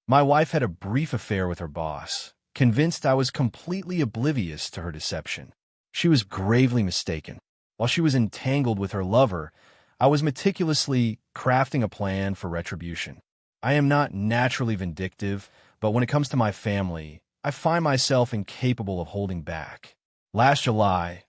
My wife had a brief affair with her boss, convinced I was completely oblivious to her deception. She was gravely mistaken. While she was entangled with her lover, I was meticulously crafting a plan for retribution. I am not naturally vindictive, but when it comes to my family, I find myself incapable of holding back. Last July,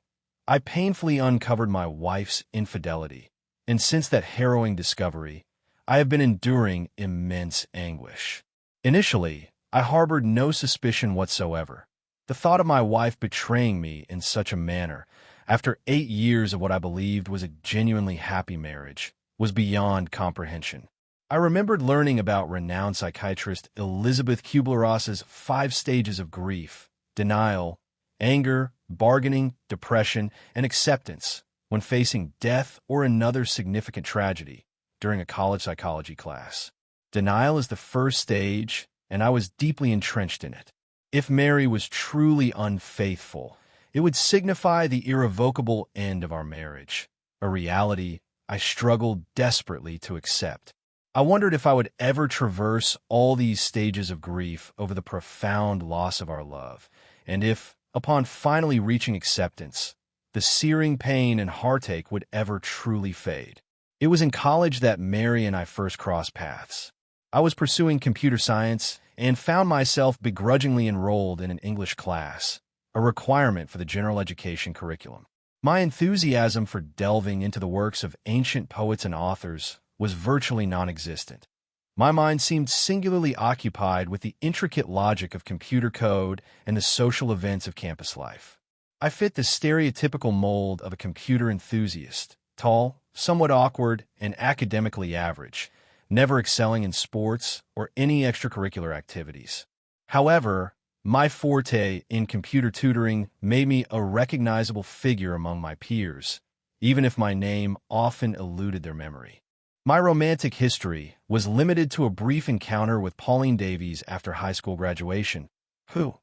I painfully uncovered my wife's infidelity, and since that harrowing discovery, I have been enduring immense anguish. Initially, I harbored no suspicion whatsoever. The thought of my wife betraying me in such a manner, after 8 years of what I believed was a genuinely happy marriage, was beyond comprehension. I remembered learning about renowned psychiatrist Elizabeth Kubler-Ross's 5 stages of grief: denial, anger, bargaining, depression, and acceptance when facing death or another significant tragedy during a college psychology class. Denial is the first stage, and I was deeply entrenched in it. If Mary was truly unfaithful, it would signify the irrevocable end of our marriage, a reality I struggled desperately to accept. I wondered if I would ever traverse all these stages of grief over the profound loss of our love, and if, upon finally reaching acceptance, the searing pain and heartache would ever truly fade. It was in college that Mary and I first crossed paths. I was pursuing computer science and found myself begrudgingly enrolled in an English class, a requirement for the general education curriculum. My enthusiasm for delving into the works of ancient poets and authors was virtually non-existent. My mind seemed singularly occupied with the intricate logic of computer code and the social events of campus life. I fit the stereotypical mold of a computer enthusiast, tall, somewhat awkward, and academically average, never excelling in sports or any extracurricular activities. However, my forte in computer tutoring made me a recognizable figure among my peers, even if my name often eluded their memory. My romantic history was limited to a brief encounter with Pauline Davies after high school graduation, who,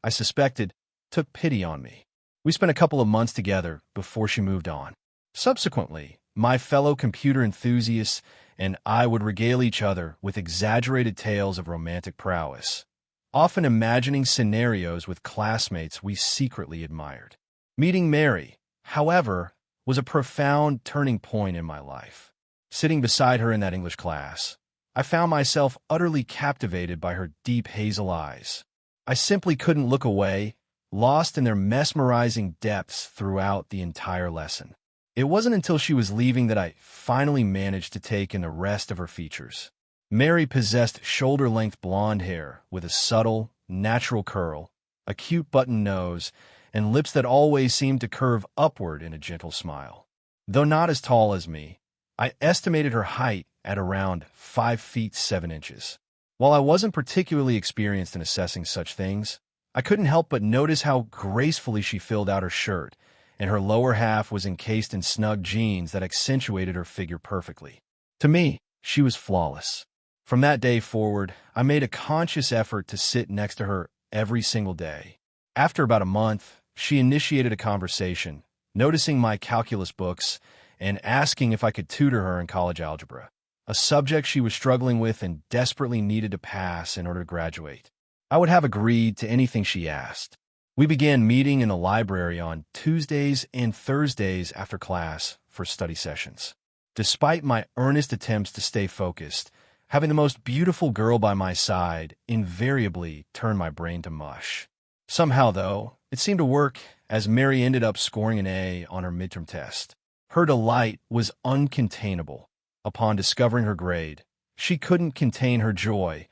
I suspected, took pity on me. We spent a couple of months together before she moved on. Subsequently, my fellow computer enthusiasts and I would regale each other with exaggerated tales of romantic prowess, often imagining scenarios with classmates we secretly admired. Meeting Mary, however, was a profound turning point in my life. Sitting beside her in that English class, I found myself utterly captivated by her deep hazel eyes. I simply couldn't look away, lost in their mesmerizing depths throughout the entire lesson. It wasn't until she was leaving that I finally managed to take in the rest of her features. Mary possessed shoulder-length blonde hair with a subtle, natural curl, a cute button nose, and lips that always seemed to curve upward in a gentle smile. Though not as tall as me, I estimated her height at around 5 feet 7 inches. While I wasn't particularly experienced in assessing such things, I couldn't help but notice how gracefully she filled out her shirt, and her lower half was encased in snug jeans that accentuated her figure perfectly. To me, she was flawless. From that day forward, I made a conscious effort to sit next to her every single day. After about a month, she initiated a conversation, noticing my calculus books and asking if I could tutor her in college algebra, a subject she was struggling with and desperately needed to pass in order to graduate. I would have agreed to anything she asked. We began meeting in the library on Tuesdays and Thursdays after class for study sessions. Despite my earnest attempts to stay focused, having the most beautiful girl by my side invariably turned my brain to mush. Somehow, though, it seemed to work, as Mary ended up scoring an A on her midterm test. Her delight was uncontainable. Upon discovering her grade, she couldn't contain her joy,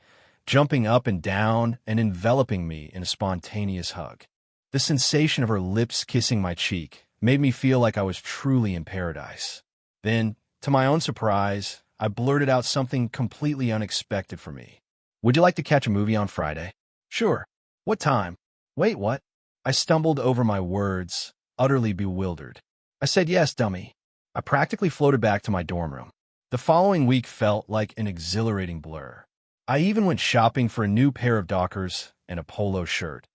jumping up and down and enveloping me in a spontaneous hug. The sensation of her lips kissing my cheek made me feel like I was truly in paradise. Then, to my own surprise, I blurted out something completely unexpected for me. "Would you like to catch a movie on Friday?" "Sure. What time?" "Wait, what?" I stumbled over my words, utterly bewildered. I said, "Yes, dummy." I practically floated back to my dorm room. The following week felt like an exhilarating blur. I even went shopping for a new pair of Dockers and a polo shirt,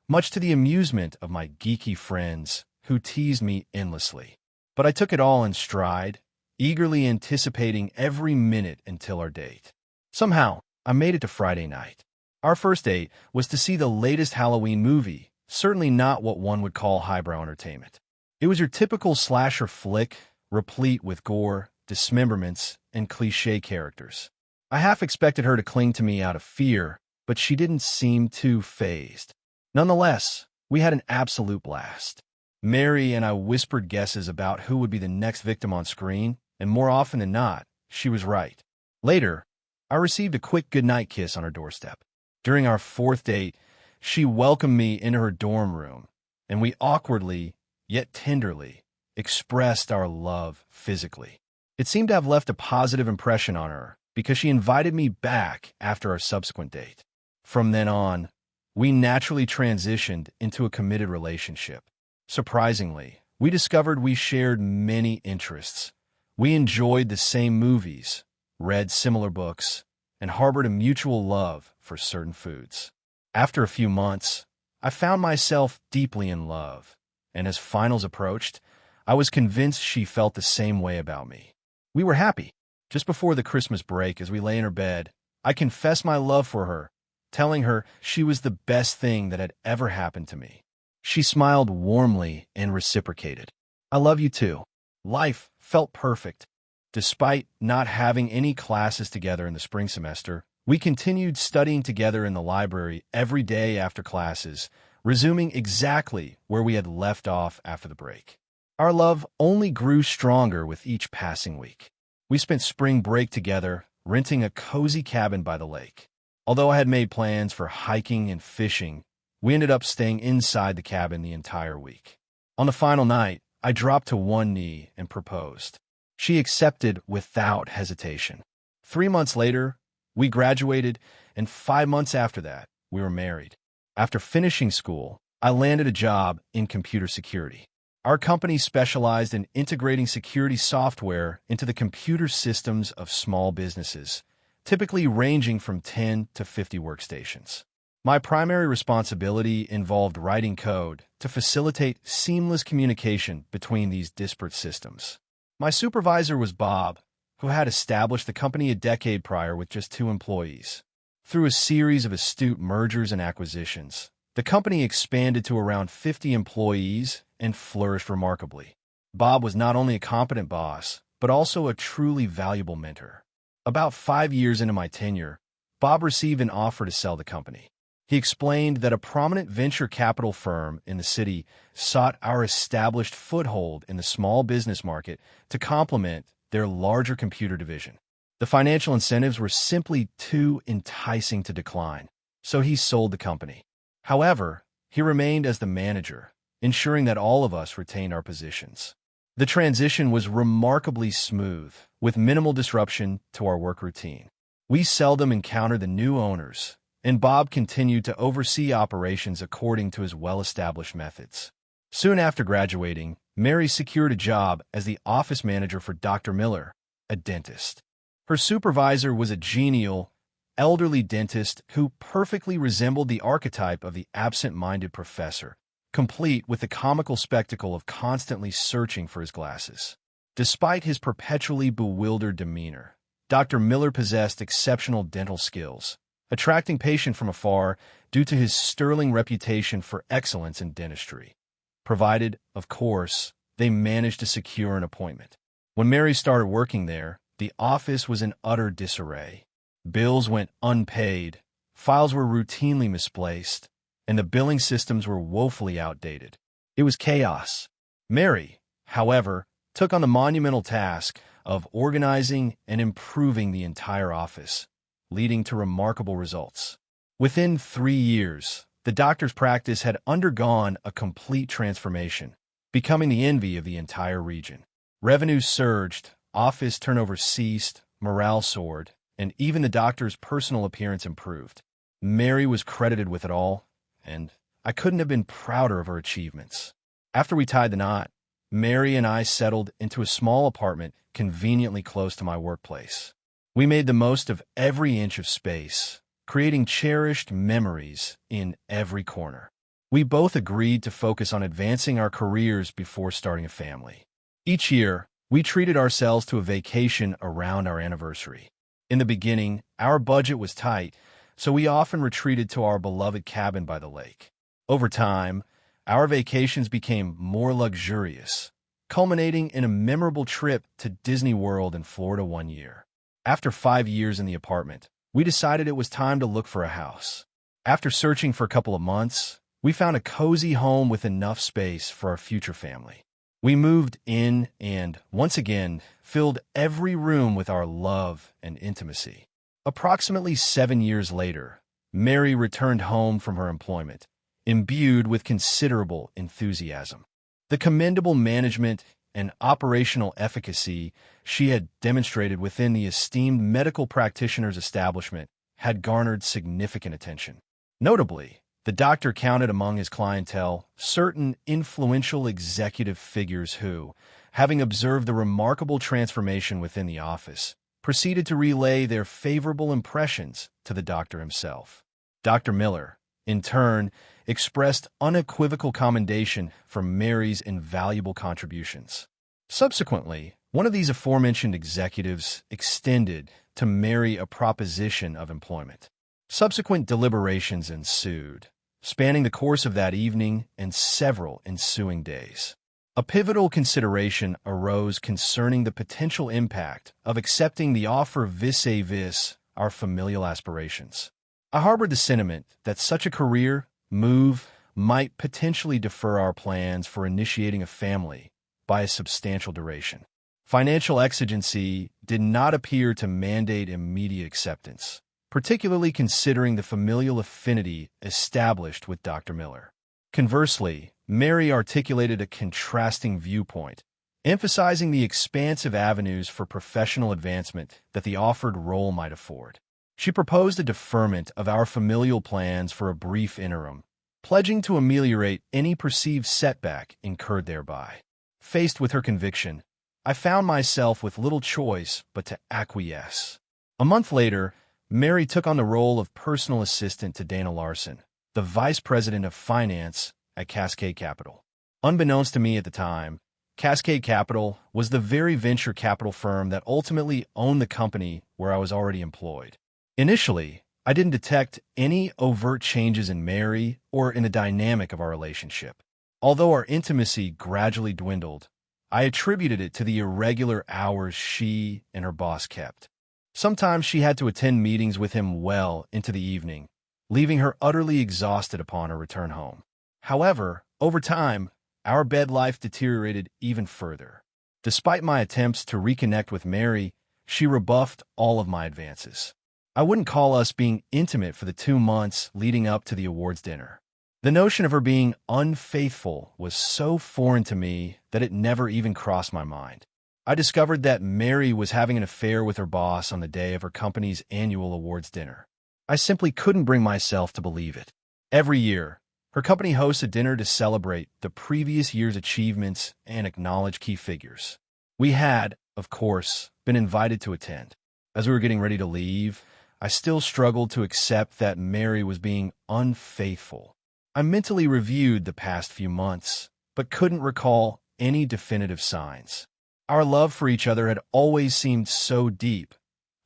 much to the amusement of my geeky friends who teased me endlessly. But I took it all in stride, eagerly anticipating every minute until our date. Somehow, I made it to Friday night. Our first date was to see the latest Halloween movie, certainly not what one would call highbrow entertainment. It was your typical slasher flick, replete with gore, dismemberments, and cliché characters. I half expected her to cling to me out of fear, but she didn't seem too fazed. Nonetheless, we had an absolute blast. Mary and I whispered guesses about who would be the next victim on screen, and more often than not, she was right. Later, I received a quick goodnight kiss on her doorstep. During our fourth date, she welcomed me into her dorm room, and we awkwardly, yet tenderly, expressed our love physically. It seemed to have left a positive impression on her because she invited me back after our subsequent date. From then on, we naturally transitioned into a committed relationship. Surprisingly, we discovered we shared many interests. We enjoyed the same movies, read similar books, and harbored a mutual love for certain foods. After a few months, I found myself deeply in love, and as finals approached, I was convinced she felt the same way about me. We were happy. Just before the Christmas break, as we lay in her bed, I confessed my love for her, telling her she was the best thing that had ever happened to me. She smiled warmly and reciprocated. "I love you too." Life felt perfect. Despite not having any classes together in the spring semester, we continued studying together in the library every day after classes, resuming exactly where we had left off after the break. Our love only grew stronger with each passing week. We spent spring break together, renting a cozy cabin by the lake. Although I had made plans for hiking and fishing, we ended up staying inside the cabin the entire week. On the final night, I dropped to one knee and proposed. She accepted without hesitation. 3 months later, we graduated, and 5 months after that, we were married. After finishing school, I landed a job in computer security. Our company specialized in integrating security software into the computer systems of small businesses, typically ranging from 10 to 50 workstations. My primary responsibility involved writing code to facilitate seamless communication between these disparate systems. My supervisor was Bob, who had established the company a decade prior with just 2 employees. Through a series of astute mergers and acquisitions, the company expanded to around 50 employees and flourished remarkably. Bob was not only a competent boss, but also a truly valuable mentor. About 5 years into my tenure, Bob received an offer to sell the company. He explained that a prominent venture capital firm in the city sought our established foothold in the small business market to complement their larger computer division. The financial incentives were simply too enticing to decline, so he sold the company. However, he remained as the manager, ensuring that all of us retained our positions. The transition was remarkably smooth, with minimal disruption to our work routine. We seldom encountered the new owners, and Bob continued to oversee operations according to his well-established methods. Soon after graduating, Mary secured a job as the office manager for Dr. Miller, a dentist. Her supervisor was a genial, elderly dentist who perfectly resembled the archetype of the absent-minded professor, complete with the comical spectacle of constantly searching for his glasses. Despite his perpetually bewildered demeanor, Dr. Miller possessed exceptional dental skills, attracting patients from afar due to his sterling reputation for excellence in dentistry, provided, of course, they managed to secure an appointment. When Mary started working there, the office was in utter disarray. Bills went unpaid, files were routinely misplaced, and the billing systems were woefully outdated. It was chaos. Mary, however, took on the monumental task of organizing and improving the entire office, leading to remarkable results. Within 3 years, the doctor's practice had undergone a complete transformation, becoming the envy of the entire region. Revenues surged, office turnover ceased, morale soared, and even the doctor's personal appearance improved. Mary was credited with it all, and I couldn't have been prouder of her achievements. After we tied the knot, Mary and I settled into a small apartment conveniently close to my workplace. We made the most of every inch of space, creating cherished memories in every corner. We both agreed to focus on advancing our careers before starting a family. Each year, we treated ourselves to a vacation around our anniversary. In the beginning, our budget was tight, so we often retreated to our beloved cabin by the lake. Over time, our vacations became more luxurious, culminating in a memorable trip to Disney World in Florida one year. After 5 years in the apartment, we decided it was time to look for a house. After searching for a couple of months, we found a cozy home with enough space for our future family. We moved in and, once again, filled every room with our love and intimacy. Approximately 7 years later, Mary returned home from her employment, imbued with considerable enthusiasm. The commendable management and operational efficacy she had demonstrated within the esteemed medical practitioner's establishment had garnered significant attention. Notably, the doctor counted among his clientele certain influential executive figures who, having observed the remarkable transformation within the office, proceeded to relay their favorable impressions to the doctor himself. Dr. Miller, in turn, expressed unequivocal commendation for Mary's invaluable contributions. Subsequently, one of these aforementioned executives extended to Mary a proposition of employment. Subsequent deliberations ensued, spanning the course of that evening and several ensuing days. A pivotal consideration arose concerning the potential impact of accepting the offer vis-a-vis our familial aspirations. I harbored the sentiment that such a career move might potentially defer our plans for initiating a family by a substantial duration. Financial exigency did not appear to mandate immediate acceptance, particularly considering the familial affinity established with Dr. Miller. Conversely, Mary articulated a contrasting viewpoint, emphasizing the expansive avenues for professional advancement that the offered role might afford. She proposed a deferment of our familial plans for a brief interim, pledging to ameliorate any perceived setback incurred thereby. Faced with her conviction, I found myself with little choice but to acquiesce. A month later, Mary took on the role of personal assistant to Dana Larson, the vice president of finance at Cascade Capital. Unbeknownst to me at the time, Cascade Capital was the very venture capital firm that ultimately owned the company where I was already employed. Initially, I didn't detect any overt changes in Mary or in the dynamic of our relationship. Although our intimacy gradually dwindled, I attributed it to the irregular hours she and her boss kept. Sometimes she had to attend meetings with him well into the evening, leaving her utterly exhausted upon her return home. However, over time, our bed life deteriorated even further. Despite my attempts to reconnect with Mary, she rebuffed all of my advances. I wouldn't call us being intimate for the 2 months leading up to the awards dinner. The notion of her being unfaithful was so foreign to me that it never even crossed my mind. I discovered that Mary was having an affair with her boss on the day of her company's annual awards dinner. I simply couldn't bring myself to believe it. Every year, her company hosts a dinner to celebrate the previous year's achievements and acknowledge key figures. We had, of course, been invited to attend. As we were getting ready to leave, I still struggled to accept that Mary was being unfaithful. I mentally reviewed the past few months, but couldn't recall any definitive signs. Our love for each other had always seemed so deep.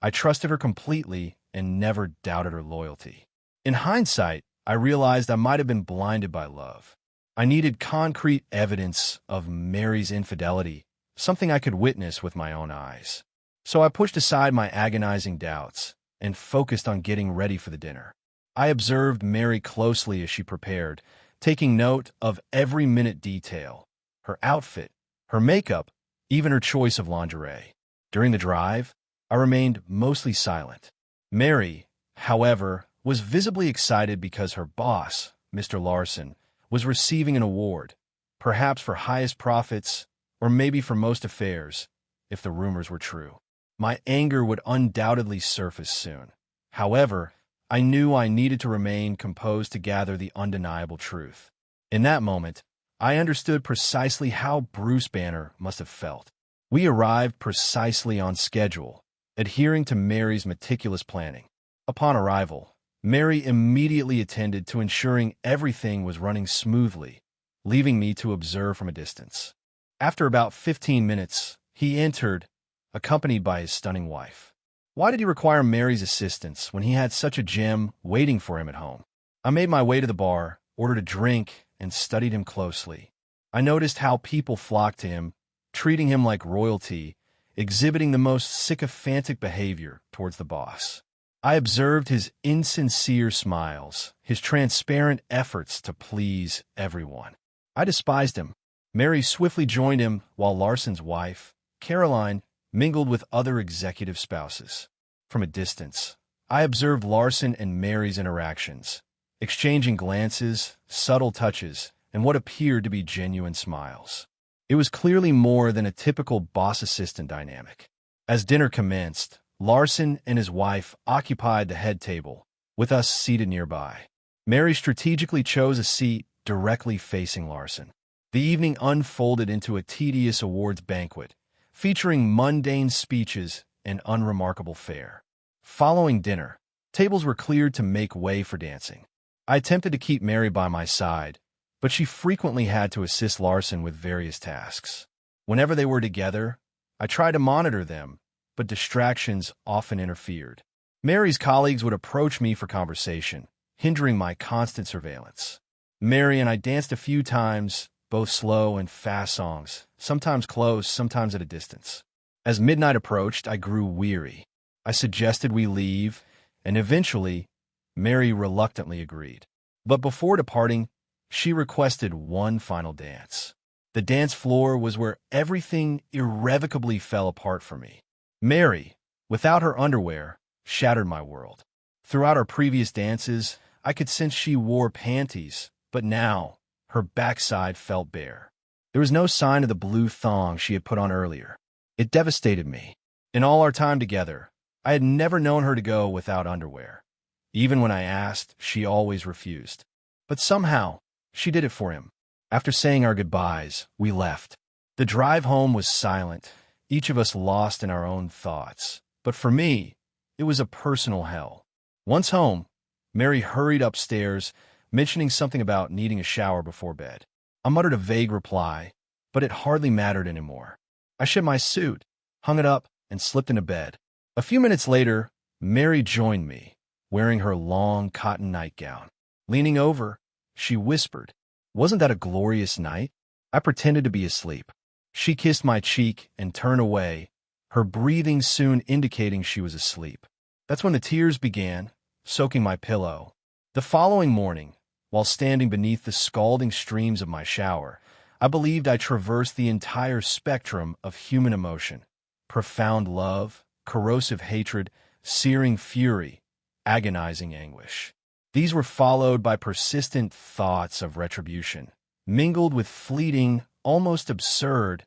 I trusted her completely and never doubted her loyalty. In hindsight, I realized I might have been blinded by love. I needed concrete evidence of Mary's infidelity, something I could witness with my own eyes. So I pushed aside my agonizing doubts and focused on getting ready for the dinner. I observed Mary closely as she prepared, taking note of every minute detail, her outfit, her makeup, even her choice of lingerie. During the drive, I remained mostly silent. Mary, however, was visibly excited because her boss, Mr. Larson, was receiving an award, perhaps for highest profits or maybe for most affairs, if the rumors were true. My anger would undoubtedly surface soon. However, I knew I needed to remain composed to gather the undeniable truth. In that moment, I understood precisely how Bruce Banner must have felt. We arrived precisely on schedule, adhering to Mary's meticulous planning. Upon arrival, Mary immediately attended to ensuring everything was running smoothly, leaving me to observe from a distance. After about 15 minutes, he entered, accompanied by his stunning wife. Why did he require Mary's assistance when he had such a gem waiting for him at home? I made my way to the bar, ordered a drink, and studied him closely. I noticed how people flocked to him, treating him like royalty, exhibiting the most sycophantic behavior towards the boss. I observed his insincere smiles, his transparent efforts to please everyone. I despised him. Mary swiftly joined him while Larson's wife, Caroline, mingled with other executive spouses. From a distance, I observed Larson and Mary's interactions, exchanging glances, subtle touches, and what appeared to be genuine smiles. It was clearly more than a typical boss-assistant dynamic. As dinner commenced, Larson and his wife occupied the head table, with us seated nearby. Mary strategically chose a seat directly facing Larson. The evening unfolded into a tedious awards banquet, featuring mundane speeches and unremarkable fare. Following dinner, tables were cleared to make way for dancing. I attempted to keep Mary by my side, but she frequently had to assist Larson with various tasks. Whenever they were together, I tried to monitor them, but distractions often interfered. Mary's colleagues would approach me for conversation, hindering my constant surveillance. Mary and I danced a few times, both slow and fast songs, sometimes close, sometimes at a distance. As midnight approached, I grew weary. I suggested we leave, and eventually, Mary reluctantly agreed. But before departing, she requested one final dance. The dance floor was where everything irrevocably fell apart for me. Mary, without her underwear, shattered my world. Throughout our previous dances, I could sense she wore panties, but now, her backside felt bare. There was no sign of the blue thong she had put on earlier. It devastated me. In all our time together, I had never known her to go without underwear. Even when I asked, she always refused. But somehow, she did it for him. After saying our goodbyes, we left. The drive home was silent, each of us lost in our own thoughts. But for me, it was a personal hell. Once home, Mary hurried upstairs, mentioning something about needing a shower before bed. I muttered a vague reply, but it hardly mattered anymore. I shed my suit, hung it up, and slipped into bed. A few minutes later, Mary joined me, wearing her long cotton nightgown. Leaning over, she whispered, "Wasn't that a glorious night?" I pretended to be asleep. She kissed my cheek and turned away, her breathing soon indicating she was asleep. That's when the tears began, soaking my pillow. The following morning, while standing beneath the scalding streams of my shower, I believed I traversed the entire spectrum of human emotion: profound love, corrosive hatred, searing fury, agonizing anguish. These were followed by persistent thoughts of retribution, mingled with fleeting, almost absurd,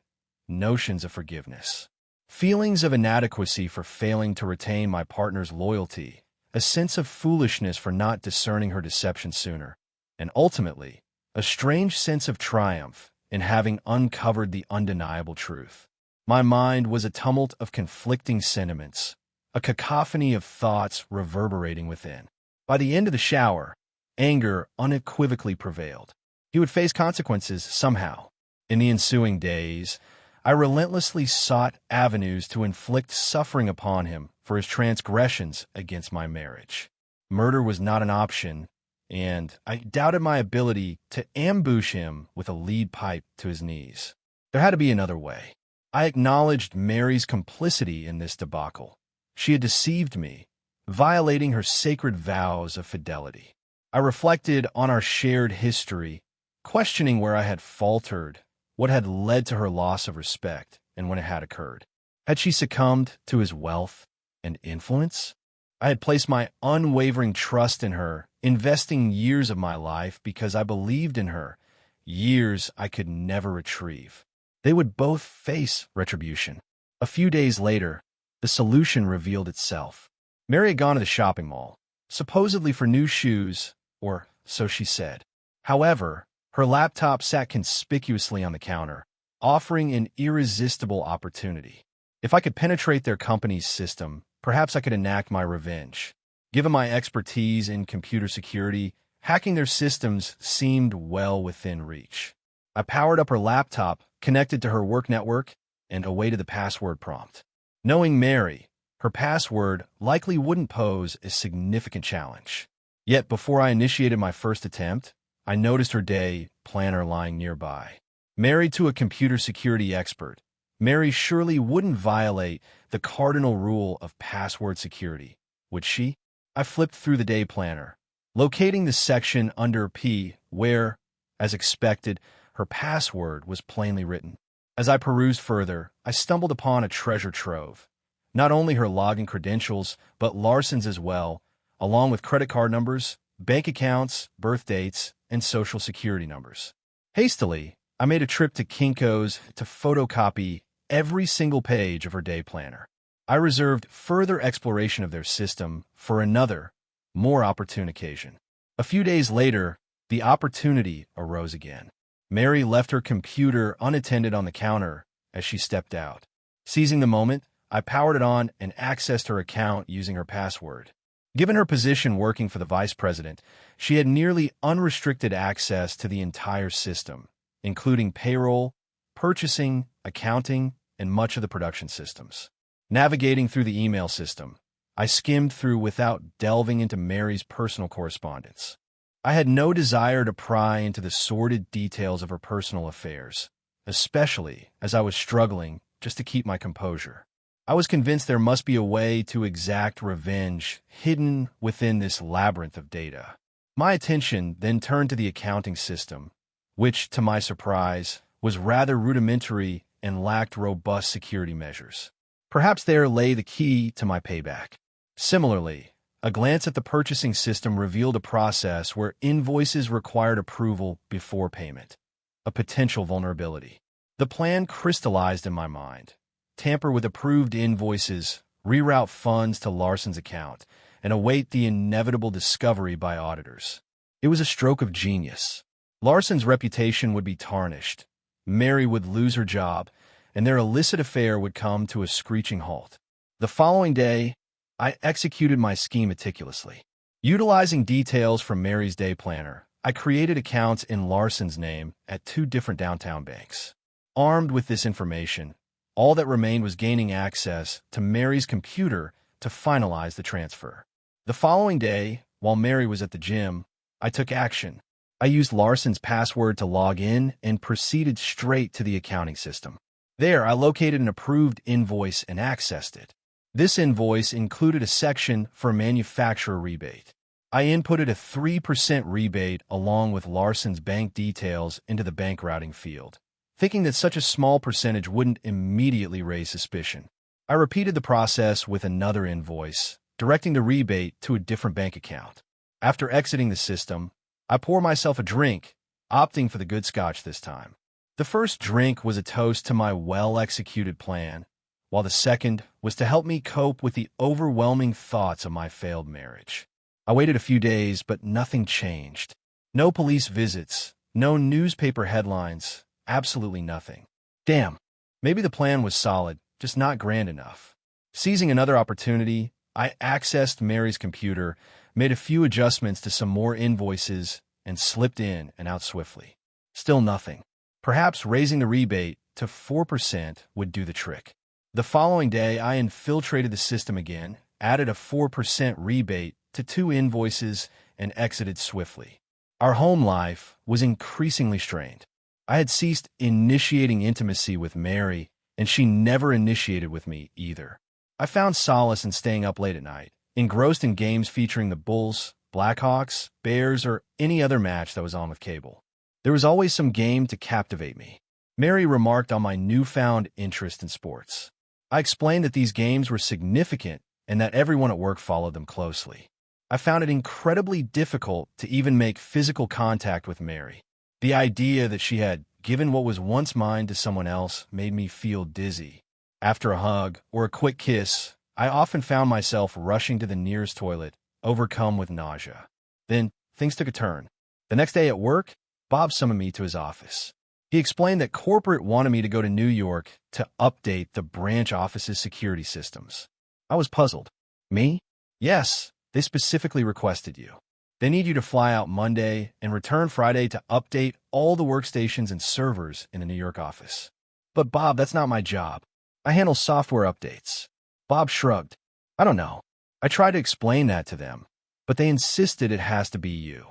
notions of forgiveness. Feelings of inadequacy for failing to retain my partner's loyalty, a sense of foolishness for not discerning her deception sooner, and ultimately, a strange sense of triumph in having uncovered the undeniable truth. My mind was a tumult of conflicting sentiments, a cacophony of thoughts reverberating within. By the end of the shower, anger unequivocally prevailed. He would face consequences somehow. In the ensuing days, I relentlessly sought avenues to inflict suffering upon him for his transgressions against my marriage. Murder was not an option, and I doubted my ability to ambush him with a lead pipe to his knees. There had to be another way. I acknowledged Mary's complicity in this debacle. She had deceived me, violating her sacred vows of fidelity. I reflected on our shared history, questioning where I had faltered, what had led to her loss of respect, and when it had occurred. Had she succumbed to his wealth and influence? I had placed my unwavering trust in her, investing years of my life because I believed in her, years I could never retrieve. They would both face retribution. A few days later, the solution revealed itself. Mary had gone to the shopping mall, supposedly for new shoes, or so she said. However, her laptop sat conspicuously on the counter, offering an irresistible opportunity. If I could penetrate their company's system, perhaps I could enact my revenge. Given my expertise in computer security, hacking their systems seemed well within reach. I powered up her laptop, connected to her work network, and awaited the password prompt. Knowing Mary, her password likely wouldn't pose a significant challenge. Yet before I initiated my first attempt, I noticed her day planner lying nearby. Married to a computer security expert, Mary surely wouldn't violate the cardinal rule of password security, would she? I flipped through the day planner, locating the section under P where, as expected, her password was plainly written. As I perused further, I stumbled upon a treasure trove. Not only her login credentials, but Larson's as well, along with credit card numbers, bank accounts, birth dates, and social security numbers. Hastily, I made a trip to Kinko's to photocopy every single page of her day planner. I reserved further exploration of their system for another, more opportune occasion. A few days later, the opportunity arose again. Mary left her computer unattended on the counter as she stepped out. Seizing the moment, I powered it on and accessed her account using her password. Given her position working for the vice president, she had nearly unrestricted access to the entire system, including payroll, purchasing, accounting, and much of the production systems. Navigating through the email system, I skimmed through without delving into Mary's personal correspondence. I had no desire to pry into the sordid details of her personal affairs, especially as I was struggling just to keep my composure. I was convinced there must be a way to exact revenge hidden within this labyrinth of data. My attention then turned to the accounting system, which, to my surprise, was rather rudimentary and lacked robust security measures. Perhaps there lay the key to my payback. Similarly, a glance at the purchasing system revealed a process where invoices required approval before payment, a potential vulnerability. The plan crystallized in my mind. Tamper with approved invoices, reroute funds to Larson's account, and await the inevitable discovery by auditors. It was a stroke of genius. Larson's reputation would be tarnished, Mary would lose her job, and their illicit affair would come to a screeching halt. The following day, I executed my scheme meticulously. Utilizing details from Mary's day planner, I created accounts in Larson's name at 2 different downtown banks. Armed with this information, all that remained was gaining access to Mary's computer to finalize the transfer. The following day, while Mary was at the gym, I took action. I used Larson's password to log in and proceeded straight to the accounting system. There, I located an approved invoice and accessed it. This invoice included a section for a manufacturer rebate. I inputted a 3% rebate along with Larson's bank details into the bank routing field, thinking that such a small percentage wouldn't immediately raise suspicion. I repeated the process with another invoice, directing the rebate to a different bank account. After exiting the system, I poured myself a drink, opting for the good scotch this time. The first drink was a toast to my well-executed plan, while the second was to help me cope with the overwhelming thoughts of my failed marriage. I waited a few days, but nothing changed. No police visits, no newspaper headlines, absolutely nothing. Damn, maybe the plan was solid, just not grand enough. Seizing another opportunity, I accessed Mary's computer, made a few adjustments to some more invoices, and slipped in and out swiftly. Still nothing. Perhaps raising the rebate to 4% would do the trick. The following day, I infiltrated the system again, added a 4% rebate to 2 invoices, and exited swiftly. Our home life was increasingly strained. I had ceased initiating intimacy with Mary, and she never initiated with me either. I found solace in staying up late at night, engrossed in games featuring the Bulls, Blackhawks, Bears, or any other match that was on with cable. There was always some game to captivate me. Mary remarked on my newfound interest in sports. I explained that these games were significant and that everyone at work followed them closely. I found it incredibly difficult to even make physical contact with Mary. The idea that she had given what was once mine to someone else made me feel dizzy. After a hug or a quick kiss, I often found myself rushing to the nearest toilet, overcome with nausea. Then, things took a turn. The next day at work, Bob summoned me to his office. He explained that corporate wanted me to go to New York to update the branch office's security systems. I was puzzled. Me? Yes, they specifically requested you. They need you to fly out Monday and return Friday to update all the workstations and servers in the New York office. But Bob, that's not my job. I handle software updates. Bob shrugged. I don't know. I tried to explain that to them, but they insisted it has to be you.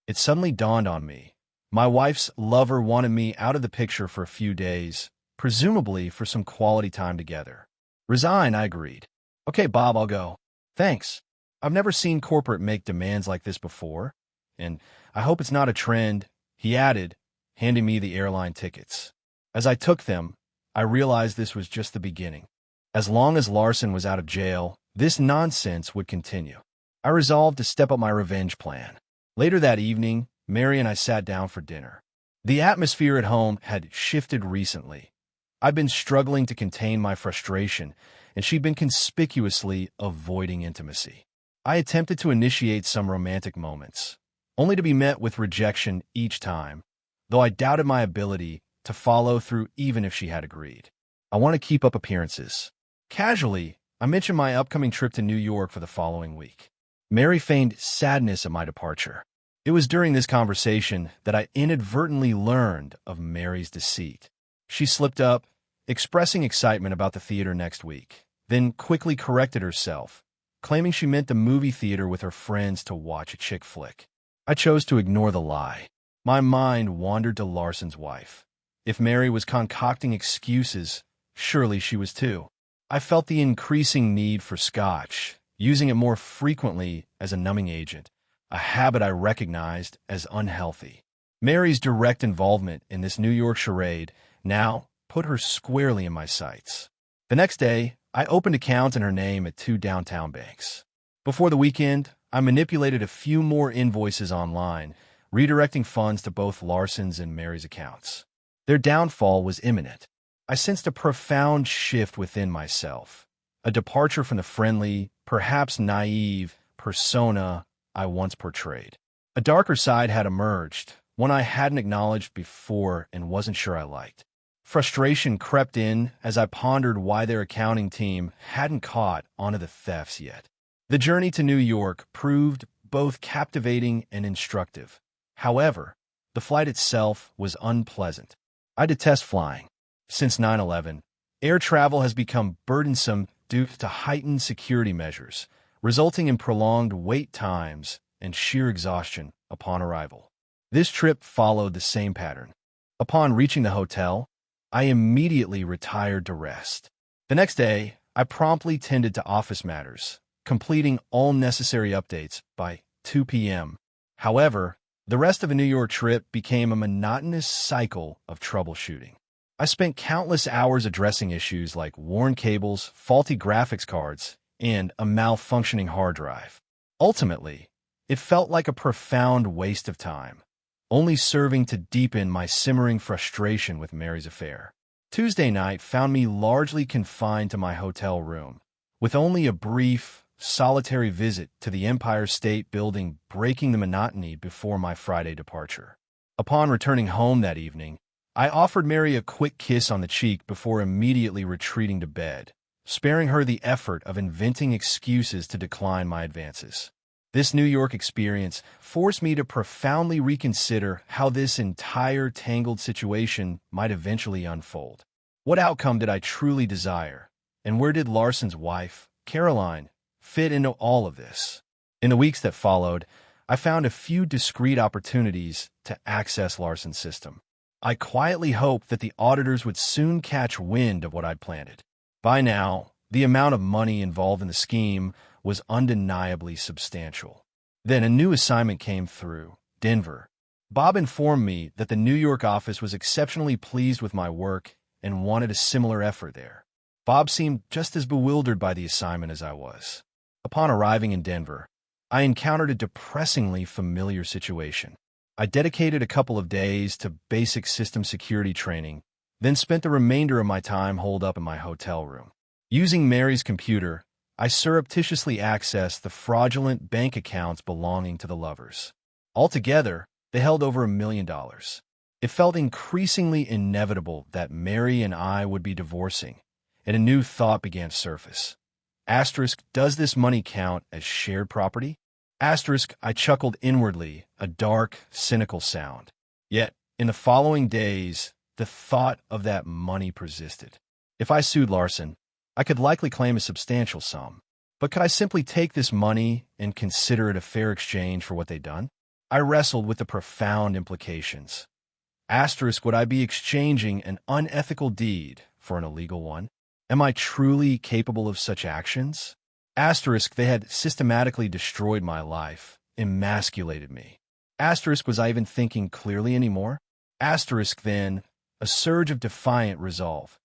It suddenly dawned on me. My wife's lover wanted me out of the picture for a few days, presumably for some quality time together. Resign, I agreed. Okay, Bob, I'll go. Thanks. I've never seen corporate make demands like this before, and I hope it's not a trend, he added, handing me the airline tickets. As I took them, I realized this was just the beginning. As long as Larson was out of jail, this nonsense would continue. I resolved to step up my revenge plan. Later that evening, Mary and I sat down for dinner. The atmosphere at home had shifted recently. I'd been struggling to contain my frustration, and she'd been conspicuously avoiding intimacy. I attempted to initiate some romantic moments, only to be met with rejection each time, though I doubted my ability to follow through even if she had agreed. I want to keep up appearances. Casually, I mentioned my upcoming trip to New York for the following week. Mary feigned sadness at my departure. It was during this conversation that I inadvertently learned of Mary's deceit. She slipped up, expressing excitement about the theater next week, then quickly corrected herself, claiming she meant the movie theater with her friends to watch a chick flick. I chose to ignore the lie. My mind wandered to Larson's wife. If Mary was concocting excuses, surely she was too. I felt the increasing need for scotch, using it more frequently as a numbing agent, a habit I recognized as unhealthy. Mary's direct involvement in this New York charade now put her squarely in my sights. The next day, I opened accounts in her name at 2 downtown banks. Before the weekend, I manipulated a few more invoices online, redirecting funds to both Larson's and Mary's accounts. Their downfall was imminent. I sensed a profound shift within myself, a departure from the friendly, perhaps naive, persona I once portrayed. A darker side had emerged, one I hadn't acknowledged before and wasn't sure I liked. Frustration crept in as I pondered why their accounting team hadn't caught on to the thefts yet. The journey to New York proved both captivating and instructive. However, the flight itself was unpleasant. I detest flying. Since 9/11, air travel has become burdensome due to heightened security measures, resulting in prolonged wait times and sheer exhaustion upon arrival. This trip followed the same pattern. Upon reaching the hotel, I immediately retired to rest. The next day, I promptly tended to office matters, completing all necessary updates by 2 p.m. However, the rest of a New York trip became a monotonous cycle of troubleshooting. I spent countless hours addressing issues like worn cables, faulty graphics cards, and a malfunctioning hard drive. Ultimately, it felt like a profound waste of time, only serving to deepen my simmering frustration with Mary's affair. Tuesday night found me largely confined to my hotel room, with only a brief, solitary visit to the Empire State Building breaking the monotony before my Friday departure. Upon returning home that evening, I offered Mary a quick kiss on the cheek before immediately retreating to bed, sparing her the effort of inventing excuses to decline my advances. This New York experience forced me to profoundly reconsider how this entire tangled situation might eventually unfold. What outcome did I truly desire, and where did Larson's wife, Caroline, fit into all of this? In the weeks that followed, I found a few discrete opportunities to access Larson's system. I quietly hoped that the auditors would soon catch wind of what I'd planted. By now, the amount of money involved in the scheme was undeniably substantial. Then a new assignment came through, Denver. Bob informed me that the New York office was exceptionally pleased with my work and wanted a similar effort there. Bob seemed just as bewildered by the assignment as I was. Upon arriving in Denver, I encountered a depressingly familiar situation. I dedicated a couple of days to basic system security training, then spent the remainder of my time holed up in my hotel room. Using Mary's computer, I surreptitiously accessed the fraudulent bank accounts belonging to the lovers. Altogether, they held over $1 million. It felt increasingly inevitable that Mary and I would be divorcing, and a new thought began to surface. Asterisk, does this money count as shared property? Asterisk, I chuckled inwardly, a dark, cynical sound. Yet, in the following days, the thought of that money persisted. If I sued Larson, I could likely claim a substantial sum. But could I simply take this money and consider it a fair exchange for what they'd done? I wrestled with the profound implications. Asterisk, would I be exchanging an unethical deed for an illegal one? Am I truly capable of such actions? Asterisk, they had systematically destroyed my life, emasculated me. Asterisk, was I even thinking clearly anymore? Asterisk, then, a surge of defiant resolve.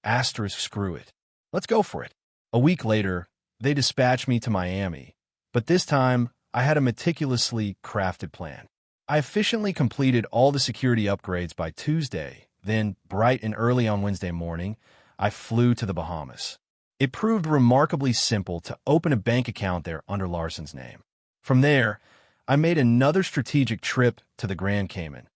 Asterisk, screw it. Let's go for it. A week later, they dispatched me to Miami, but this time I had a meticulously crafted plan. I efficiently completed all the security upgrades by Tuesday, then, bright and early on Wednesday morning, I flew to the Bahamas. It proved remarkably simple to open a bank account there under Larson's name. From there, I made another strategic trip to the Grand Cayman,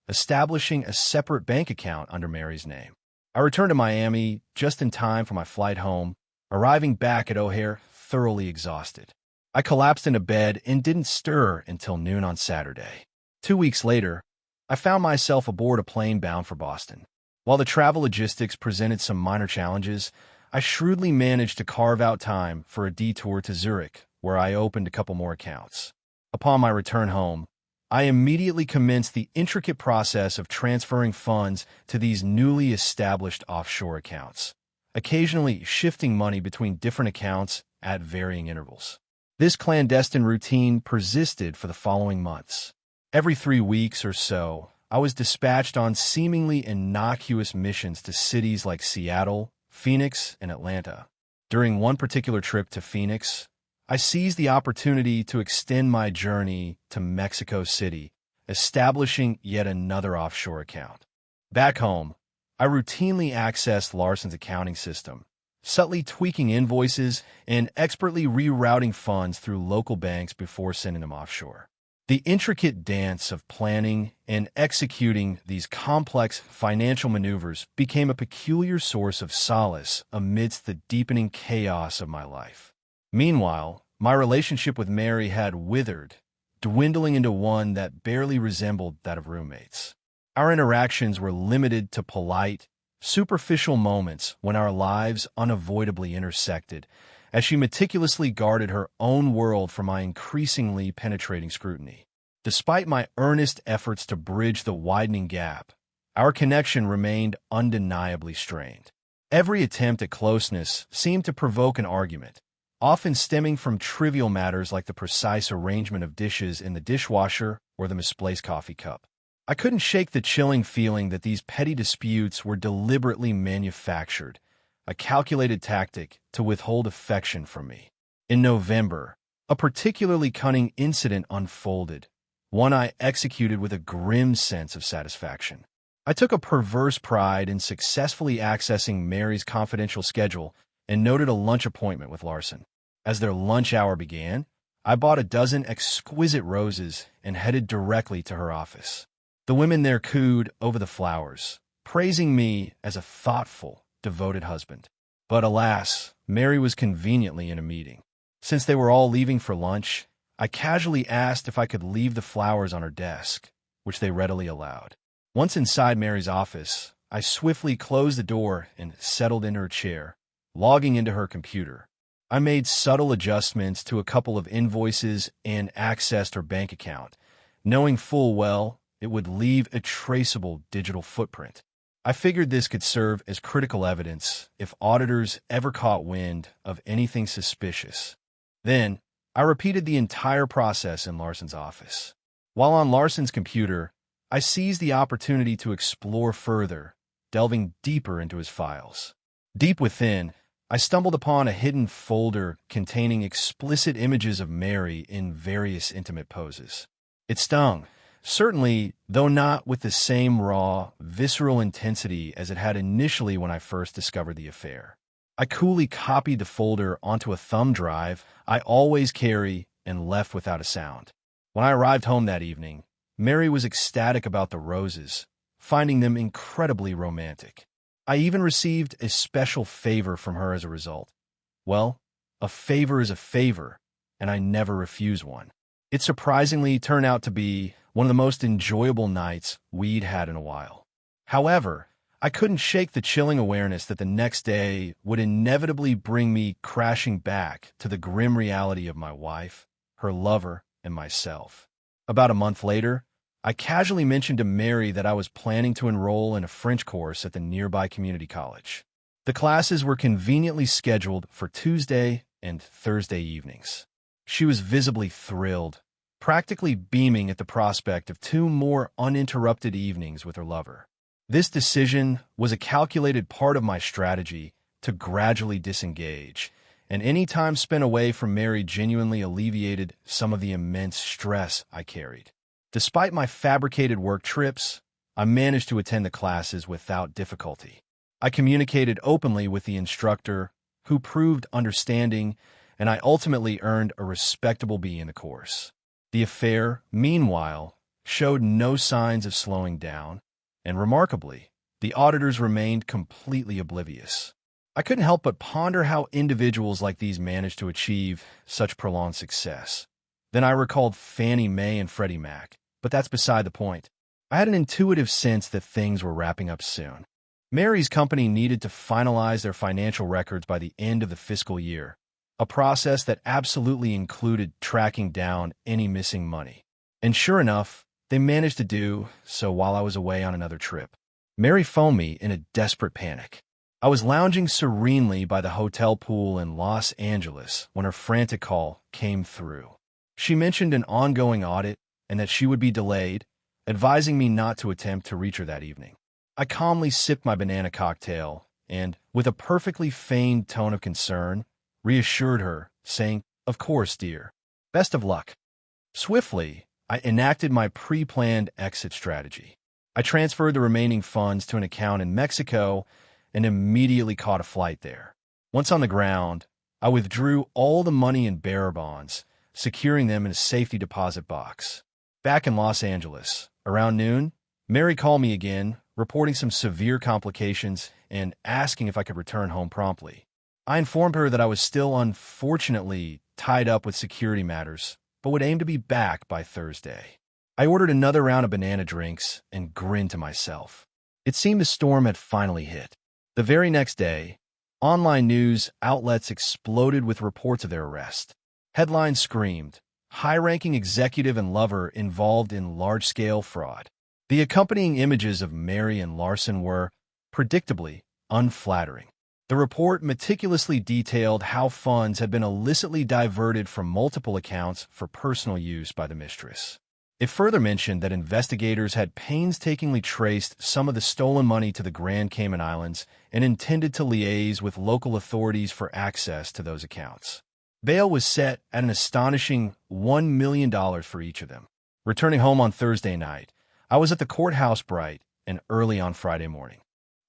establishing a separate bank account under Mary's name. I returned to Miami just in time for my flight home, arriving back at O'Hare thoroughly exhausted. I collapsed into bed and didn't stir until noon on Saturday. 2 weeks later, I found myself aboard a plane bound for Boston. While the travel logistics presented some minor challenges, I shrewdly managed to carve out time for a detour to Zurich, where I opened a couple more accounts. Upon my return home, I immediately commenced the intricate process of transferring funds to these newly established offshore accounts, occasionally shifting money between different accounts at varying intervals. This clandestine routine persisted for the following months. Every 3 weeks or so, I was dispatched on seemingly innocuous missions to cities like Seattle, Phoenix, and Atlanta. During one particular trip to Phoenix, I seized the opportunity to extend my journey to Mexico City, establishing yet another offshore account. Back home, I routinely accessed Larson's accounting system, subtly tweaking invoices and expertly rerouting funds through local banks before sending them offshore. The intricate dance of planning and executing these complex financial maneuvers became a peculiar source of solace amidst the deepening chaos of my life. Meanwhile, my relationship with Mary had withered, dwindling into one that barely resembled that of roommates. Our interactions were limited to polite, superficial moments when our lives unavoidably intersected, as she meticulously guarded her own world from my increasingly penetrating scrutiny. Despite my earnest efforts to bridge the widening gap, our connection remained undeniably strained. Every attempt at closeness seemed to provoke an argument, often stemming from trivial matters like the precise arrangement of dishes in the dishwasher or the misplaced coffee cup. I couldn't shake the chilling feeling that these petty disputes were deliberately manufactured, a calculated tactic to withhold affection from me. In November, a particularly cunning incident unfolded, one I executed with a grim sense of satisfaction. I took a perverse pride in successfully accessing Mary's confidential schedule and noted a lunch appointment with Larson. As their lunch hour began, I bought a dozen exquisite roses and headed directly to her office. The women there cooed over the flowers, praising me as a thoughtful, devoted husband. But alas, Mary was conveniently in a meeting. Since they were all leaving for lunch, I casually asked if I could leave the flowers on her desk, which they readily allowed. Once inside Mary's office, I swiftly closed the door and settled in her chair, logging into her computer. I made subtle adjustments to a couple of invoices and accessed her bank account, knowing full well it would leave a traceable digital footprint. I figured this could serve as critical evidence if auditors ever caught wind of anything suspicious. Then, I repeated the entire process in Larson's office. While on Larson's computer, I seized the opportunity to explore further, delving deeper into his files. Deep within, I stumbled upon a hidden folder containing explicit images of Mary in various intimate poses. It stung. Certainly, though not with the same raw, visceral intensity as it had initially when I first discovered the affair. I coolly copied the folder onto a thumb drive I always carry and left without a sound. When I arrived home that evening, Mary was ecstatic about the roses, finding them incredibly romantic. I even received a special favor from her as a result. Well, a favor is a favor, and I never refuse one. It surprisingly turned out to be one of the most enjoyable nights we'd had in a while. However, I couldn't shake the chilling awareness that the next day would inevitably bring me crashing back to the grim reality of my wife, her lover, and myself. About a month later, I casually mentioned to Mary that I was planning to enroll in a French course at the nearby community college. The classes were conveniently scheduled for Tuesday and Thursday evenings. She was visibly thrilled, practically beaming at the prospect of 2 more uninterrupted evenings with her lover. This decision was a calculated part of my strategy to gradually disengage, and any time spent away from Mary genuinely alleviated some of the immense stress I carried. Despite my fabricated work trips, I managed to attend the classes without difficulty. I communicated openly with the instructor, who proved understanding, and I ultimately earned a respectable B in the course. The affair, meanwhile, showed no signs of slowing down, and remarkably, the auditors remained completely oblivious. I couldn't help but ponder how individuals like these managed to achieve such prolonged success. Then I recalled Fannie Mae and Freddie Mac, but that's beside the point. I had an intuitive sense that things were wrapping up soon. Mary's company needed to finalize their financial records by the end of the fiscal year, a process that absolutely included tracking down any missing money. And sure enough, they managed to do so while I was away on another trip. Mary phoned me in a desperate panic. I was lounging serenely by the hotel pool in Los Angeles when her frantic call came through. She mentioned an ongoing audit and that she would be delayed, advising me not to attempt to reach her that evening. I calmly sipped my banana cocktail and, with a perfectly feigned tone of concern, reassured her, saying, "Of course, dear. Best of luck." Swiftly, I enacted my pre-planned exit strategy. I transferred the remaining funds to an account in Mexico and immediately caught a flight there. Once on the ground, I withdrew all the money in bearer bonds, securing them in a safety deposit box. Back in Los Angeles, around noon, Mary called me again, reporting some severe complications and asking if I could return home promptly. I informed her that I was still unfortunately tied up with security matters, but would aim to be back by Thursday. I ordered another round of banana drinks and grinned to myself. It seemed the storm had finally hit. The very next day, online news outlets exploded with reports of their arrest. Headlines screamed, "High-ranking executive and lover involved in large-scale fraud." The accompanying images of Mary and Larson were, predictably, unflattering. The report meticulously detailed how funds had been illicitly diverted from multiple accounts for personal use by the mistress. It further mentioned that investigators had painstakingly traced some of the stolen money to the Grand Cayman Islands and intended to liaise with local authorities for access to those accounts. Bail was set at an astonishing $1 million for each of them. Returning home on Thursday night, I was at the courthouse bright and early on Friday morning.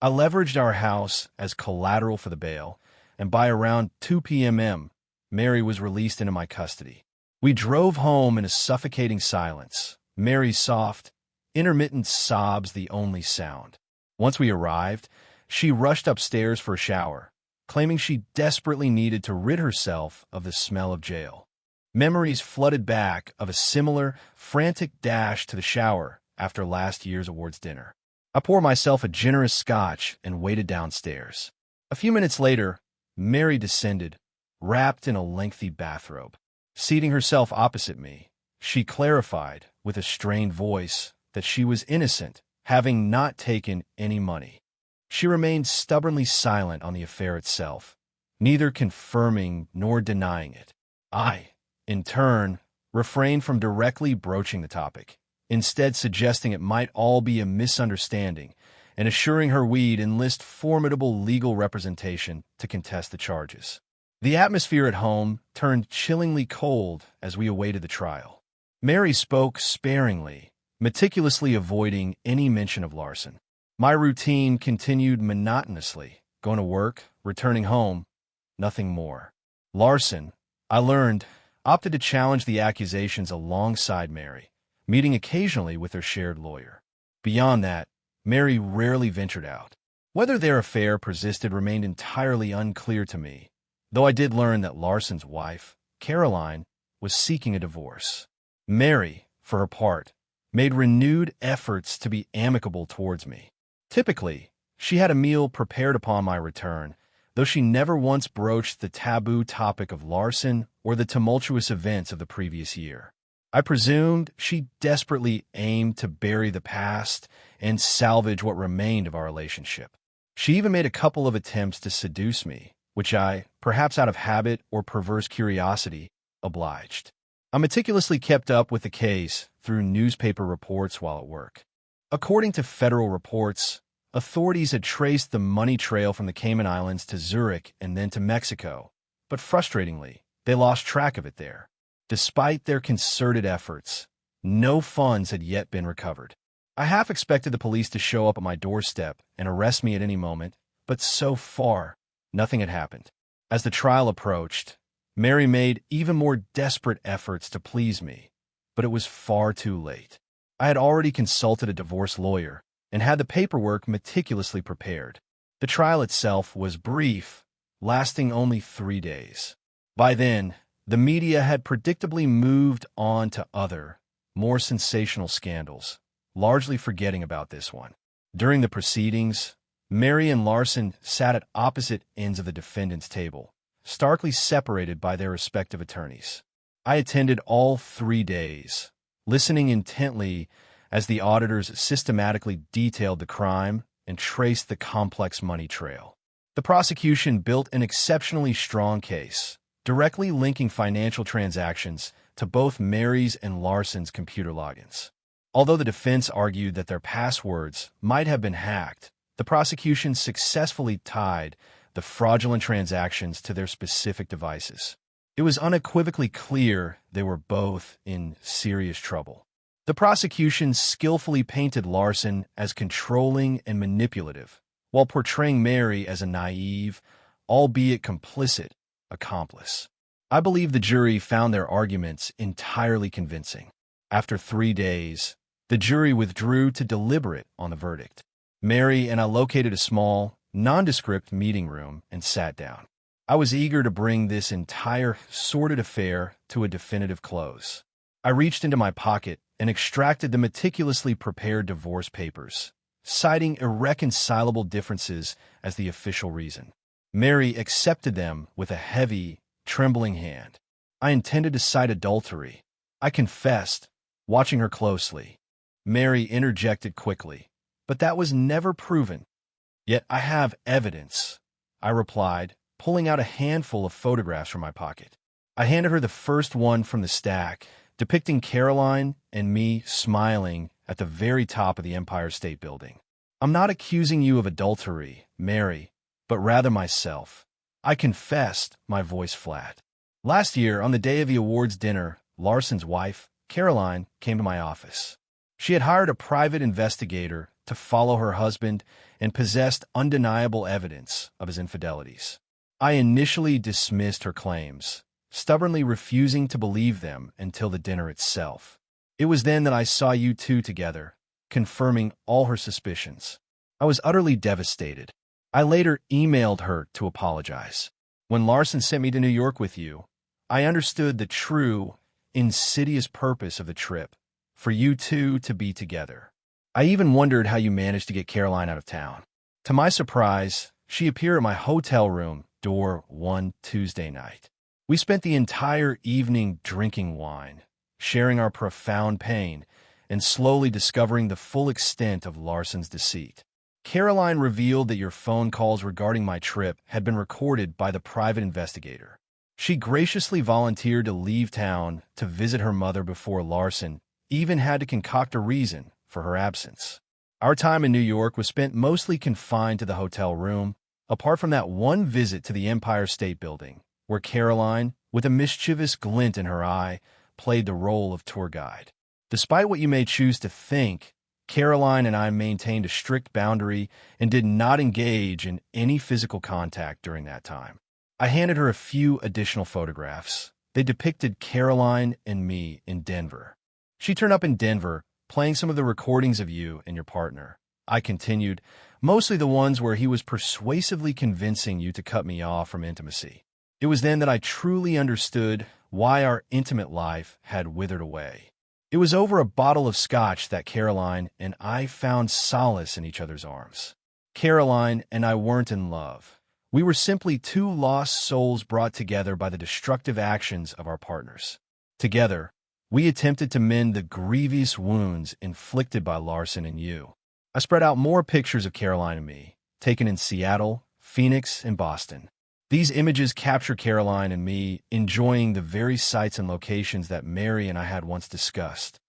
I leveraged our house as collateral for the bail, and by around 2 p.m., Mary was released into my custody. We drove home in a suffocating silence, Mary's soft, intermittent sobs the only sound. Once we arrived, she rushed upstairs for a shower, claiming she desperately needed to rid herself of the smell of jail. Memories flooded back of a similar, frantic dash to the shower after last year's awards dinner. I poured myself a generous scotch and waited downstairs. A few minutes later, Mary descended, wrapped in a lengthy bathrobe. Seating herself opposite me, she clarified, with a strained voice, that she was innocent, having not taken any money. She remained stubbornly silent on the affair itself, neither confirming nor denying it. I, in turn, refrained from directly broaching the topic, instead suggesting it might all be a misunderstanding and assuring her we'd enlist formidable legal representation to contest the charges. The atmosphere at home turned chillingly cold as we awaited the trial. Mary spoke sparingly, meticulously avoiding any mention of Larson. My routine continued monotonously, going to work, returning home, nothing more. Larson, I learned, opted to challenge the accusations alongside Mary, meeting occasionally with their shared lawyer. Beyond that, Mary rarely ventured out. Whether their affair persisted remained entirely unclear to me, though I did learn that Larson's wife, Caroline, was seeking a divorce. Mary, for her part, made renewed efforts to be amicable towards me. Typically, She had a meal prepared upon my return, though she never once broached the taboo topic of larceny or the tumultuous events of the previous year. I presumed she desperately aimed to bury the past and salvage what remained of our relationship. She even made a couple of attempts to seduce me, which I, perhaps out of habit or perverse curiosity, obliged. I meticulously kept up with the case through newspaper reports while at work. According to federal reports, authorities had traced the money trail from the Cayman Islands to Zurich and then to Mexico, but frustratingly, they lost track of it there. Despite their concerted efforts, no funds had yet been recovered. I half expected the police to show up at my doorstep and arrest me at any moment, but so far, nothing had happened. As the trial approached, Mary made even more desperate efforts to please me, but it was far too late. I had already consulted a divorce lawyer and had the paperwork meticulously prepared. The trial itself was brief, lasting only 3 days. By then, the media had predictably moved on to other, more sensational scandals, largely forgetting about this one. During the proceedings, Mary and Larson sat at opposite ends of the defendant's table, starkly separated by their respective attorneys. I attended all 3 days, listening intently as the auditors systematically detailed the crime and traced the complex money trail. The prosecution built an exceptionally strong case, directly linking financial transactions to both Mary's and Larson's computer logins. Although the defense argued that their passwords might have been hacked, the prosecution successfully tied the fraudulent transactions to their specific devices. It was unequivocally clear they were both in serious trouble. The prosecution skillfully painted Larson as controlling and manipulative, while portraying Mary as a naive, albeit complicit, accomplice. I believe the jury found their arguments entirely convincing. After 3 days, the jury withdrew to deliberate on the verdict. Mary and I located a small, nondescript meeting room and sat down. I was eager to bring this entire sordid affair to a definitive close. I reached into my pocket and extracted the meticulously prepared divorce papers, citing irreconcilable differences as the official reason. Mary accepted them with a heavy, trembling hand. I intended to cite adultery. I confessed, watching her closely. Mary interjected quickly, but that was never proven. Yet I have evidence, I replied, pulling out a handful of photographs from my pocket. I handed her the first one from the stack, depicting Caroline and me smiling at the very top of the Empire State Building. I'm not accusing you of adultery, Mary, but rather myself. I confessed, my voice flat. Last year, on the day of the awards dinner, Larson's wife, Caroline, came to my office. She had hired a private investigator to follow her husband and possessed undeniable evidence of his infidelities. I initially dismissed her claims, stubbornly refusing to believe them until the dinner itself. It was then that I saw you two together, confirming all her suspicions. I was utterly devastated. I later emailed her to apologize. When Larson sent me to New York with you, I understood the true, insidious purpose of the trip, for you two to be together. I even wondered how you managed to get Caroline out of town. To my surprise, she appeared at my hotel room door one Tuesday night. We spent the entire evening drinking wine, sharing our profound pain, and slowly discovering the full extent of Larson's deceit. Caroline revealed that your phone calls regarding my trip had been recorded by the private investigator. She graciously volunteered to leave town to visit her mother before Larson even had to concoct a reason for her absence. Our time in New York was spent mostly confined to the hotel room, apart from that one visit to the Empire State Building, where Caroline, with a mischievous glint in her eye, played the role of tour guide. Despite what you may choose to think, Caroline and I maintained a strict boundary and did not engage in any physical contact during that time. I handed her a few additional photographs. They depicted Caroline and me in Denver. She turned up in Denver, playing some of the recordings of you and your partner. I continued, mostly the ones where he was persuasively convincing you to cut me off from intimacy. It was then that I truly understood why our intimate life had withered away. It was over a bottle of scotch that Caroline and I found solace in each other's arms. Caroline and I weren't in love. We were simply two lost souls brought together by the destructive actions of our partners. Together, we attempted to mend the grievous wounds inflicted by Larson and you. I spread out more pictures of Caroline and me, taken in Seattle, Phoenix, and Boston. These images capture Caroline and me enjoying the very sights and locations that Mary and I had once discussed.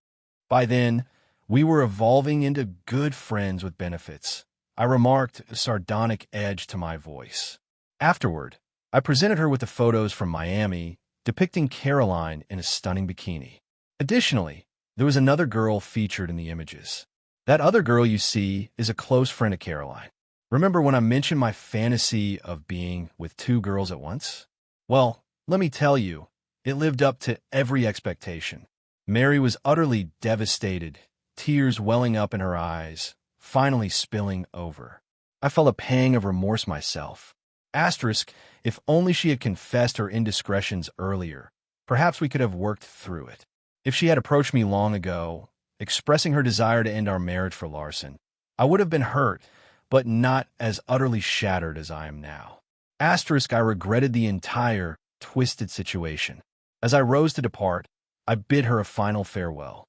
By then, we were evolving into good friends with benefits. I remarked, a sardonic edge to my voice. Afterward, I presented her with the photos from Miami depicting Caroline in a stunning bikini. Additionally, there was another girl featured in the images. That other girl you see is a close friend of Caroline. Remember when I mentioned my fantasy of being with two girls at once? Well, let me tell you, it lived up to every expectation. Mary was utterly devastated, tears welling up in her eyes, finally spilling over. I felt a pang of remorse myself. Asterisk, if only she had confessed her indiscretions earlier, perhaps we could have worked through it. If she had approached me long ago, expressing her desire to end our marriage for Larson, I would have been hurt, but not as utterly shattered as I am now. Asterisk, I regretted the entire twisted situation. As I rose to depart, I bid her a final farewell.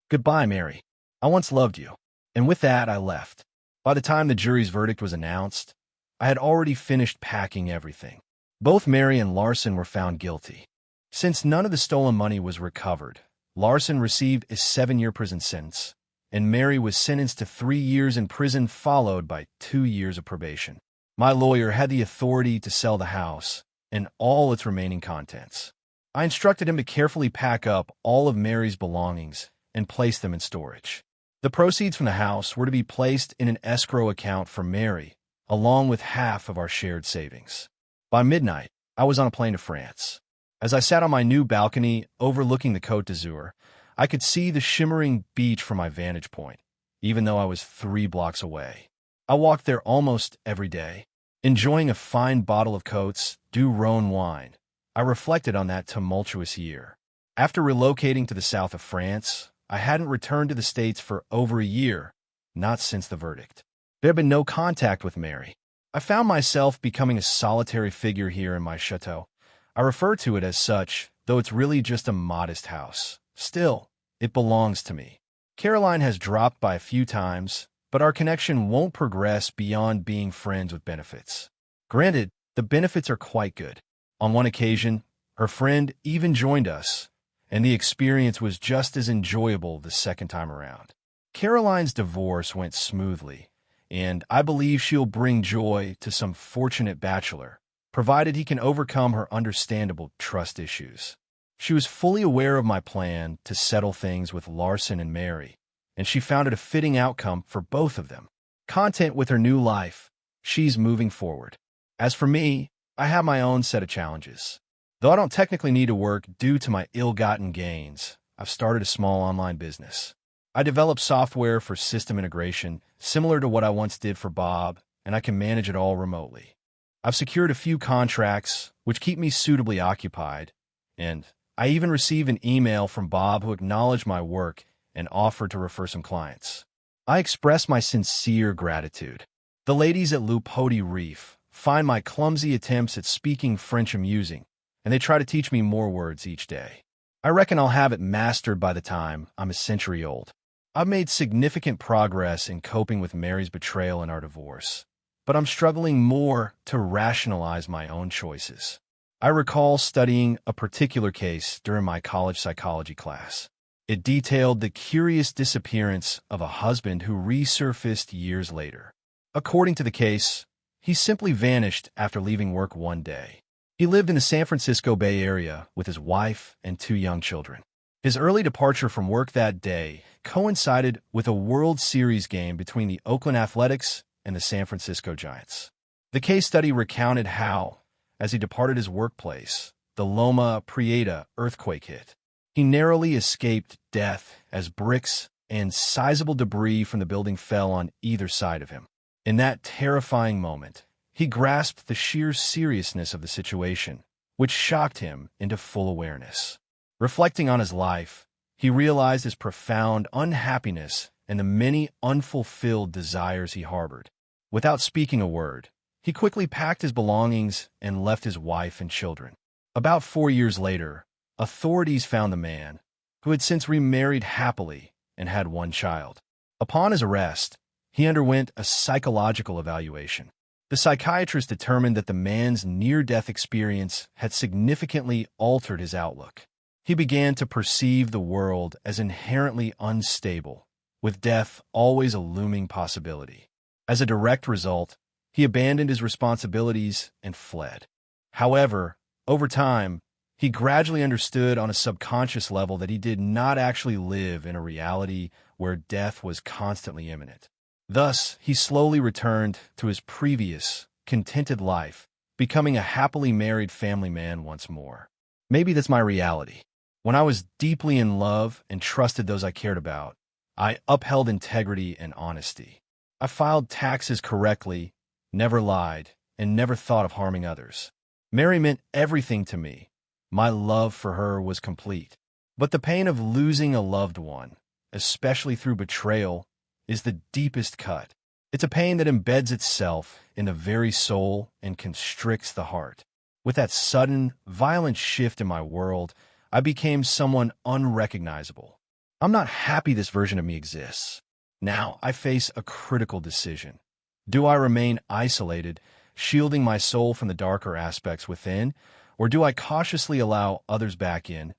Goodbye, Mary. I once loved you. And with that, I left. By the time the jury's verdict was announced, I had already finished packing everything. Both Mary and Larson were found guilty. Since none of the stolen money was recovered, Larson received a 7-year prison sentence, and Mary was sentenced to 3 years in prison followed by 2 years of probation. My lawyer had the authority to sell the house and all its remaining contents. I instructed him to carefully pack up all of Mary's belongings and place them in storage. The proceeds from the house were to be placed in an escrow account for Mary, along with half of our shared savings. By midnight, I was on a plane to France. As I sat on my new balcony overlooking the Côte d'Azur, I could see the shimmering beach from my vantage point, even though I was 3 blocks away. I walked there almost every day, enjoying a fine bottle of Côtes du Rhône wine. I reflected on that tumultuous year. After relocating to the south of France, I hadn't returned to the States for over a year, not since the verdict. There had been no contact with Mary. I found myself becoming a solitary figure here in my chateau. I refer to it as such, though it's really just a modest house. Still, it belongs to me. Caroline has dropped by a few times, but our connection won't progress beyond being friends with benefits. Granted, the benefits are quite good. On one occasion, her friend even joined us, and the experience was just as enjoyable the second time around. Caroline's divorce went smoothly, and I believe she'll bring joy to some fortunate bachelor, provided he can overcome her understandable trust issues. She was fully aware of my plan to settle things with Larson and Mary, and she found it a fitting outcome for both of them. Content with her new life, she's moving forward. As for me, I have my own set of challenges. Though I don't technically need to work due to my ill-gotten gains, I've started a small online business. I developed software for system integration, similar to what I once did for Bob, and I can manage it all remotely. I've secured a few contracts, which keep me suitably occupied, and I even received an email from Bob who acknowledged my work and offered to refer some clients. I express my sincere gratitude. The ladies at Le Petit Reef find my clumsy attempts at speaking French amusing, and they try to teach me more words each day. I reckon I'll have it mastered by the time I'm a century old. I've made significant progress in coping with Mary's betrayal and our divorce, but I'm struggling more to rationalize my own choices. I recall studying a particular case during my college psychology class. It detailed the curious disappearance of a husband who resurfaced years later. According to the case, he simply vanished after leaving work one day. He lived in the San Francisco Bay Area with his wife and 2 young children. His early departure from work that day coincided with a World Series game between the Oakland Athletics and the San Francisco Giants. The case study recounted how, as he departed his workplace, the Loma Prieta earthquake hit. He narrowly escaped death as bricks and sizable debris from the building fell on either side of him. In that terrifying moment, he grasped the sheer seriousness of the situation, which shocked him into full awareness. Reflecting on his life, he realized his profound unhappiness and the many unfulfilled desires he harbored. Without speaking a word, he quickly packed his belongings and left his wife and children. About 4 years later, authorities found the man, who had since remarried happily and had one child. Upon his arrest, he underwent a psychological evaluation. The psychiatrist determined that the man's near-death experience had significantly altered his outlook. He began to perceive the world as inherently unstable, with death always a looming possibility. As a direct result, he abandoned his responsibilities and fled. However, over time, he gradually understood on a subconscious level that he did not actually live in a reality where death was constantly imminent. Thus, he slowly returned to his previous, contented life, becoming a happily married family man once more. Maybe that's my reality. When I was deeply in love and trusted those I cared about, I upheld integrity and honesty. I filed taxes correctly, never lied, and never thought of harming others. Mary meant everything to me. My love for her was complete. But the pain of losing a loved one, especially through betrayal, is the deepest cut. It's a pain that embeds itself in the very soul and constricts the heart. With that sudden, violent shift in my world, I became someone unrecognizable. I'm not happy this version of me exists. Now I face a critical decision. Do I remain isolated, shielding my soul from the darker aspects within, or do I cautiously allow others back in,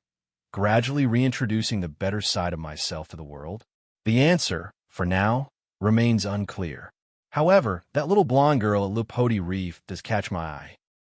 gradually reintroducing the better side of myself to the world? The answer, for now, remains unclear. However, that little blonde girl at Lipoti Reef does catch my eye.